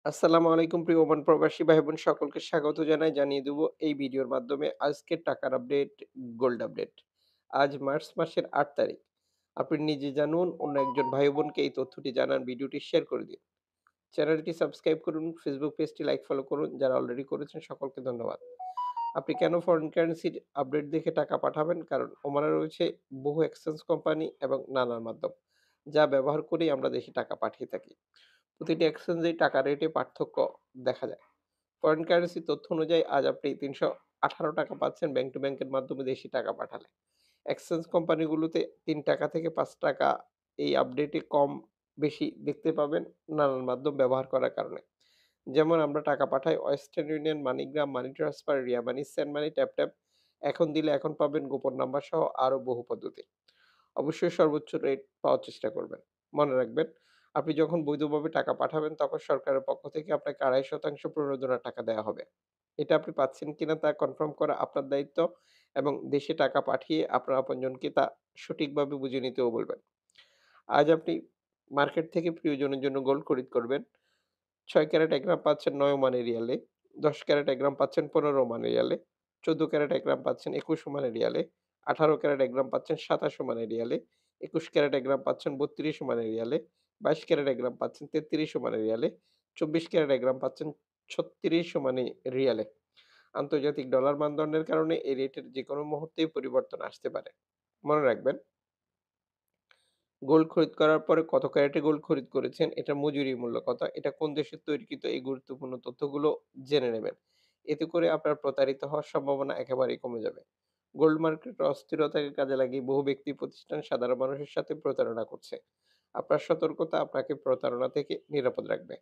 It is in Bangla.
আসসালামু আলাইকুম প্রিয় ওমান প্রবাসী ভাই বোন সকলকে স্বাগত জানাই। জানিয়ে দেব এই ভিডিওর মাধ্যমে আজকের টাকার আপডেট, গোল্ড আপডেট। আজ মার্চ মাসের ৮ তারিখ। আপনি নিজে জানুন, অন্য একজন ভাই বোনকে এই তথ্যটি জানান, ভিডিওটি শেয়ার করে দিন। চ্যানেলটি সাবস্ক্রাইব করুন, ফেসবুক পেজটি লাইক ফলো করুন। যারা অলরেডি করেছেন সকলকে ধন্যবাদ। আপনি কেন ফরেন কারেন্সির আপডেট দেখে টাকা পাঠাবেন? কারণ ওমানে রয়েছে বহু এক্সচেঞ্জ কোম্পানি এবং নানান মাধ্যম, যা ব্যবহার করেই আমরা দেশে টাকা পাঠিয়ে থাকি। প্রতিটি এক্সচেঞ্জেই টাকা রেটে পার্থক্য দেখা যায়। ফরেন কারেন্সি তথ্য অনুযায়ী আজ আপনি ৳৩১৮ পাচ্ছেন ব্যাংক টু ব্যাংকের মাধ্যমে দেশী টাকা পাঠালে। এক্সচেঞ্জ কোম্পানিগুলোতে ৳৩ থেকে ৳৫ এই আপডেটে কম বেশি দেখতে পাবেন নানান মাধ্যম ব্যবহার করার কারণে। যেমন আমরা টাকা পাঠাই Western Union, MoneyGram, money transfer, Ria money, send money, tap tap. এখন দিলে এখন পাবেন গোপন নাম্বার সহ আরো বহু পদ্ধতি। অবশ্যই সর্বোচ্চ রেট পাওয়ার চেষ্টা করবেন। মনে রাখবেন, আপনি যখন বৈধভাবে টাকা পাঠাবেন তখন সরকারের পক্ষ থেকে আপনাকে ২.৫% প্রণোদনার টাকা দেয়া হবে। এটা আপনি পাচ্ছেন কিনা তা কনফার্ম করা আপনার দায়িত্ব এবং দেশে টাকা পাঠিয়ে আপনার আপনজনকে তা সঠিকভাবে বুঝে নিতেও বলবেন। আজ আপনি মার্কেট থেকে প্রিয়জনের জন্য গোল্ড খরিদ করবেন। ৬ ক্যারেট ১ গ্রাম পাচ্ছেন ৯ ওমানি রিয়ালে, ১০ ক্যারেট ১ গ্রাম পাচ্ছেন ১৫ ওমানি রিয়ালে, ১৪ ক্যারেট ১ গ্রাম পাচ্ছেন ২১ ওমানি রিয়ালে, ১৮ ক্যারেট ১ গ্রাম পাচ্ছেন ২৭ ওমানি রিয়ালে, ২১ ক্যারেট ১ গ্রাম পাচ্ছেন ৩২ ওমানি রিয়ালে, ২২ ক্যারেট ১ গ্রাম পাচ্ছেন ৩৩ ওমানি রিয়ালে, ২৪ ক্যারেট ১ গ্রাম পাচ্ছেন ৩৬ ওমানি রিয়ালে। আন্তর্জাতিক ডলার মানদণ্ডের কারণে এই রেটের যেকোনো মুহূর্তেই পরিবর্তন আসতে পারে। মনে রাখবেন, গোল্ড খরিদ করার পরে কত ক্যারেটে গোল্ড খরিদ করেছেন, এটার মজুরি মূল্য কত, এটা কোন দেশের তৈরিকৃত, এই গুরুত্বপূর্ণ তথ্যগুলো জেনে নেবেন। এতে করে আপনার প্রতারিত হওয়ার সম্ভাবনা একেবারেই কমে যাবে। গোল্ড মার্কেটের অস্থিরতাকে কাজে লাগিয়ে বহু ব্যক্তি প্রতিষ্ঠান সাধারণ মানুষের সাথে প্রতারণা করছে। আপনার সতর্কতা আপনাকে প্রতারণা থেকে নিরাপদ রাখবে।